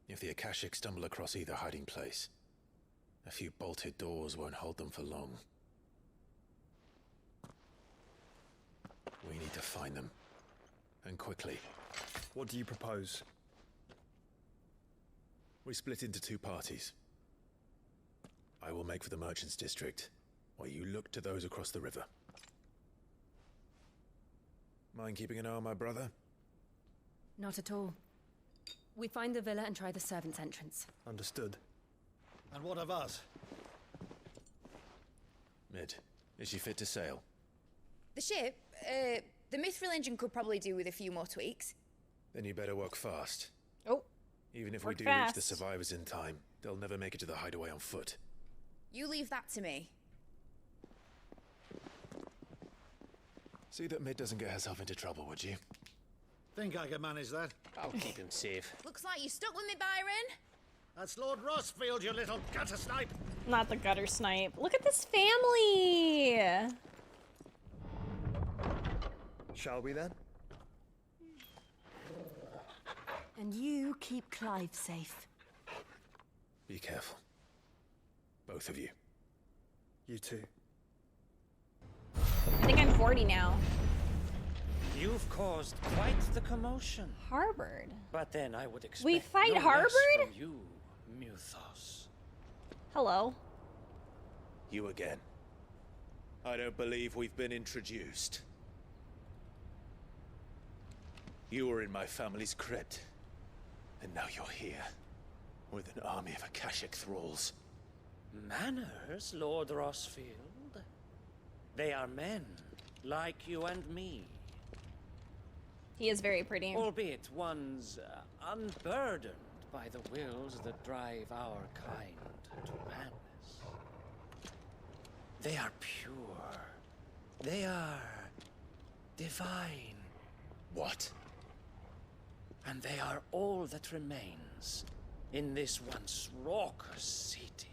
If the Akashic stumble across either hiding place, a few bolted doors won't hold them for long. We need to find them. And quickly. What do you propose? We split into two parties. I will make for the Merchants' District, while you look to those across the river. Mind keeping an eye on my brother? Not at all. We find the villa and try the servants' entrance. Understood. And what of us? Mid, is she fit to sail? The ship, the Mithril engine could probably do with a few more tweaks. Then you better work fast. Oh. Even if Work we do fast. reach the survivors in time, they'll never make it to the hideaway on foot. You leave that to me. See that Mid doesn't get herself into trouble, would you? Think I can manage that? I'll keep him safe. Looks like you stuck with me, Byron. That's Lord Rossfield, you little gutter snipe. Not the gutter snipe. Look at this family! Shall we then? And you keep Clive safe. Be careful. Both of you. You too. I think I'm 40 now. You've caused quite the commotion. Harbored. But then I would expect We fight no less Harbored? from you, Mythos. Hello. You again. I don't believe we've been introduced. You were in my family's crypt. And now you're here. With an army of Akashic thralls. Manners, Lord Rossfield. They are men, like you and me. He is very pretty. Albeit one's unburdened by the wills that drive our kind to madness. They are pure. They are divine. What? And they are all that remains in this once raucous city.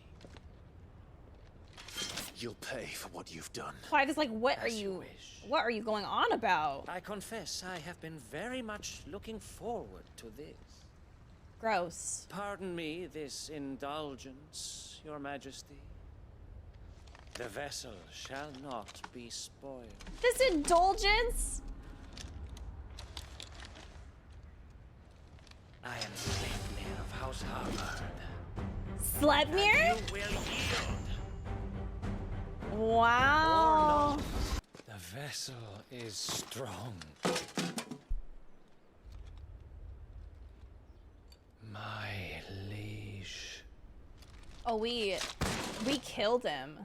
You'll pay for what you've done. Clive is like, what are you going on about? I confess I have been very much looking forward to this. Gross. Pardon me this indulgence, Your Majesty. The vessel shall not be spoiled. This indulgence? I am Sleipnir of House Harvard. Sleipnir? You will yield. Wow. The vessel is strong. My liege. Oh, we killed him.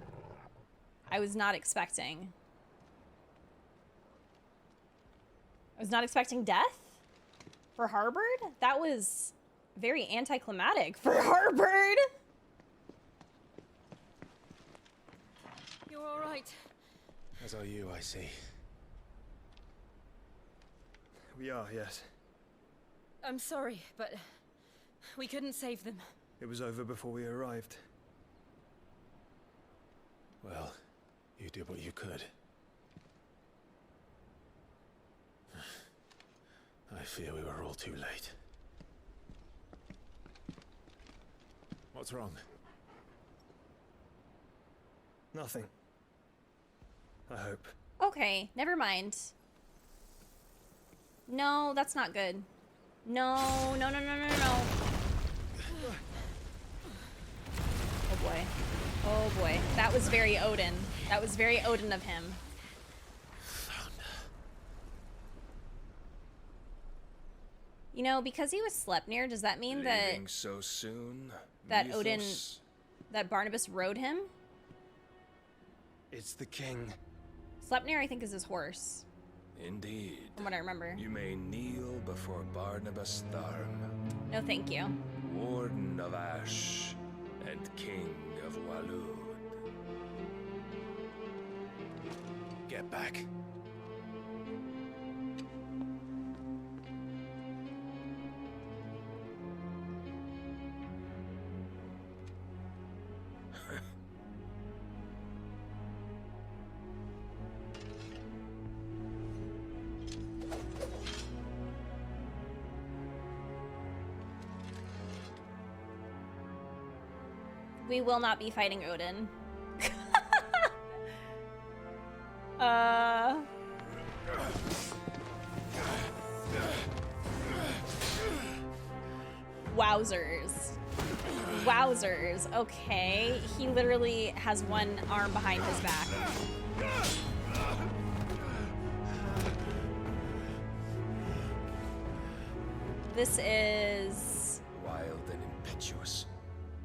I was not expecting. I was not expecting death for Harbored? That was very anticlimactic for Harbored. You're all right. As are you, I see. We are, yes. I'm sorry, but we couldn't save them. It was over before we arrived. Well, you did what you could. I fear we were all too late. What's wrong? Nothing. I hope. Okay, never mind. No, that's not good. No, no, no, no, no, no. Oh boy. Oh boy. That was very Odin. That was very Odin of him. You know, because he was Sleipnir, does that mean that Leaving so soon? that Mythos? Odin, that Barnabas rode him? It's the king. Sleipnir, I think, is his horse, Indeed. from what I remember. You may kneel before Barnabas Tharm, No, thank you. Warden of Ash and King of Walud. Get back. We will not be fighting Odin. Wowzers. Wowzers. Okay. He literally has one arm behind his back. This is... Wild and impetuous.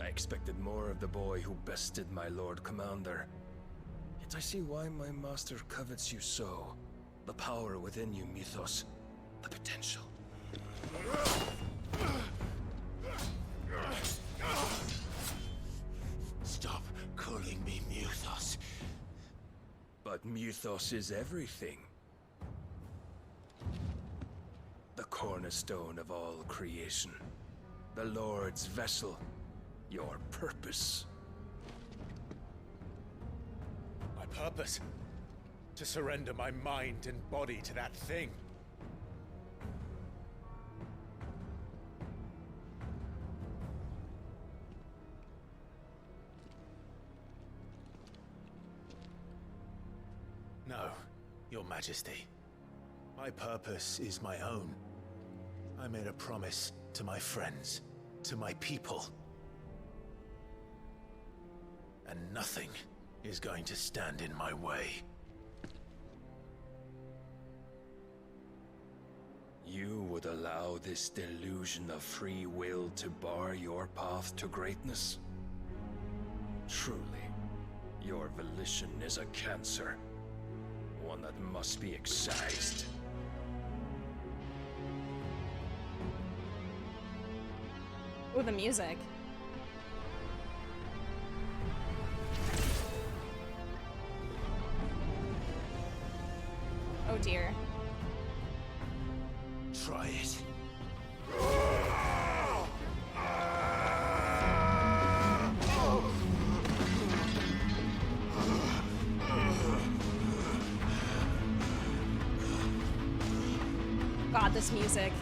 I expected more of the boy who bested my Lord Commander. Yet I see why my master covets you so. The power within you, Mythos. The potential. Stop calling me Mythos. But Mythos is everything. The cornerstone of all creation. The Lord's vessel. Your purpose. My purpose? To surrender my mind and body to that thing. No, Your Majesty. My purpose is my own. I made a promise to my friends, to my people. And nothing is going to stand in my way. You would allow this delusion of free will to bar your path to greatness? Truly, your volition is a cancer. One that must be excised. Ooh, the music. Oh dear. Try it. God, this music.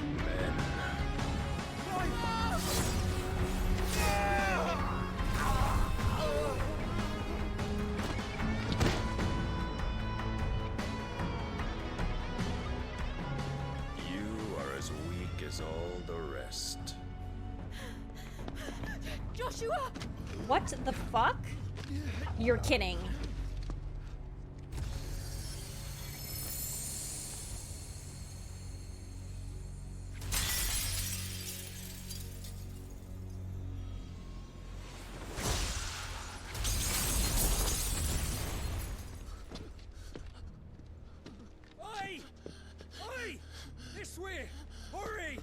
Joshua! What the fuck? You're kidding. Oi! Oi! This way! Hurry!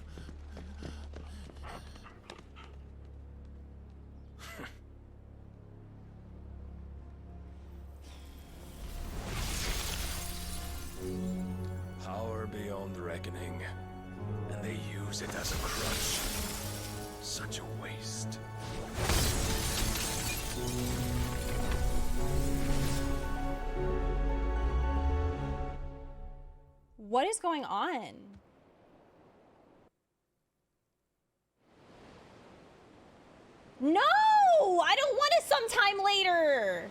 beyond reckoning, and they use it as a crutch. Such a waste. What is going on? No! I don't want it sometime later!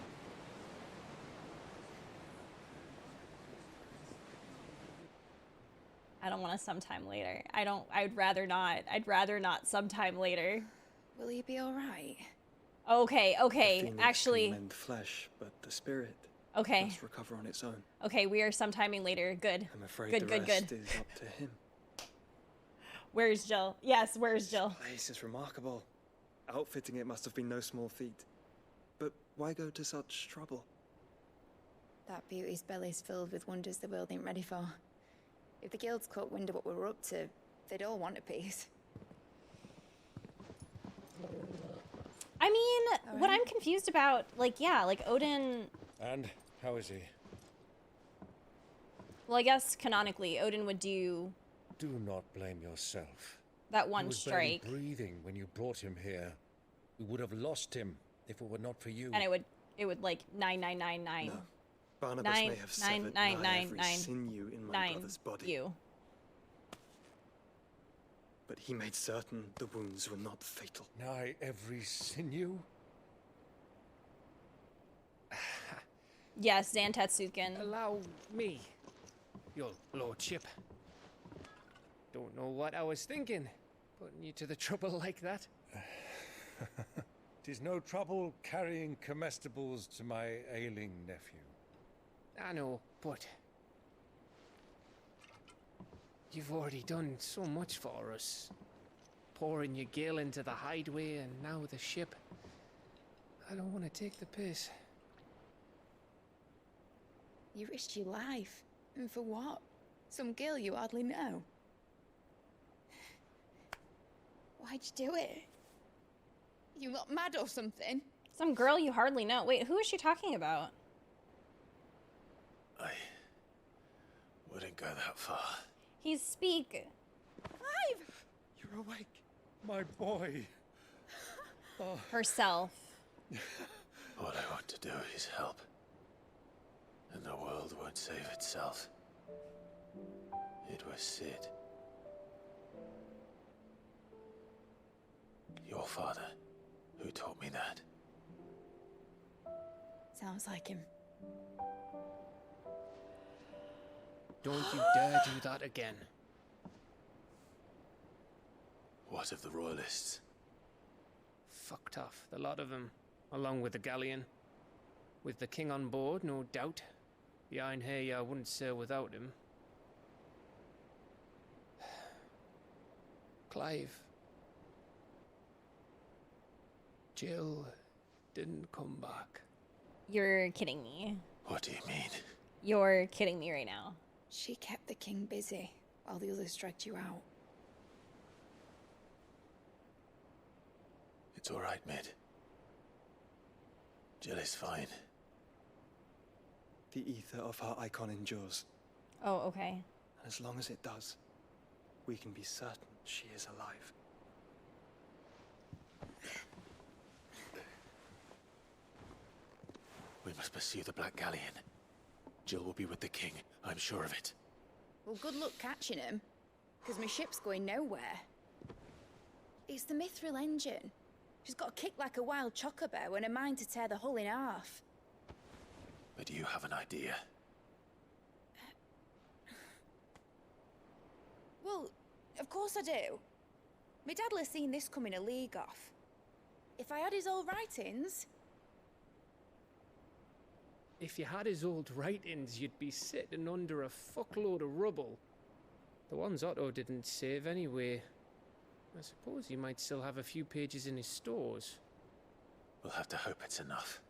I don't want it sometime later. I'd rather not. I'd rather not sometime later. Will he be alright? Okay, okay, The phoenix actually. can mend flesh, but the spirit Okay. must recover on its own. Okay, we are sometiming later. Good. I'm afraid Good, the good, rest good. is up to him. Where's Jill? Yes, where's Jill? This place is remarkable. Outfitting it must have been no small feat. But why go to such trouble? That beauty's belly's filled with wonders the world ain't ready for. If the guilds caught wind of what we were up to, they'd all want a piece. I mean, what I'm confused about, like, yeah, like Odin. And how is he? Well, I guess canonically, Odin would do Do not blame yourself. that one He was strike, barely breathing when you brought him here. We would have lost him if it were not for you. and it would like 99999. No. Barnabas may have severed nigh every sinew in my brother's body. You. But he made certain the wounds were not fatal. Nigh every sinew? Yes, Zantetsuken. Allow me, your lordship. Don't know what I was thinking, putting you to the trouble like that. Tis no trouble carrying comestibles to my ailing nephew. I know, but you've already done so much for us. Pouring your gale into the hideaway and now the ship. I don't want to take the piss. You risked your life. And for what? Some girl you hardly know. Why'd you do it? You not mad or something? Some girl you hardly know. Wait, who is she talking about? I wouldn't go that far. He's speak. Clive! You're awake. My boy. Oh. Herself. All I want to do is help. And the world won't save itself. It was Sid. Your father, who taught me that. Sounds like him. Don't you dare do that again. What of the royalists? Fucked off, the lot of them, along with the galleon. With the king on board, no doubt. Behind here, I wouldn't sail without him. Clive. Jill didn't come back. You're kidding me. What do you mean? You're kidding me right now. She kept the king busy while the others dragged you out. It's all right, Mid. Jill is fine. The ether of her icon endures. Oh, okay. And as long as it does, we can be certain she is alive. We must pursue the Black Galleon. Jill will be with the king, I'm sure of it. Well, good luck catching him, because my ship's going nowhere. It's the Mithril engine. She's got a kick like a wild chocobo and a mind to tear the hull in half. But do you have an idea? Well, of course I do. My dad'll have seen this coming a league off. If I had his old writings... If you had his old writings, you'd be sitting under a fuckload of rubble. The ones Otto didn't save anyway. I suppose he might still have a few pages in his stores. We'll have to hope it's enough.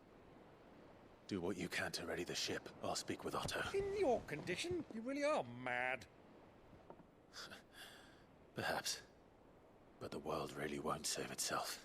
Do what you can to ready the ship. I'll speak with Otto. In your condition, you really are mad. Perhaps. But the world really won't save itself.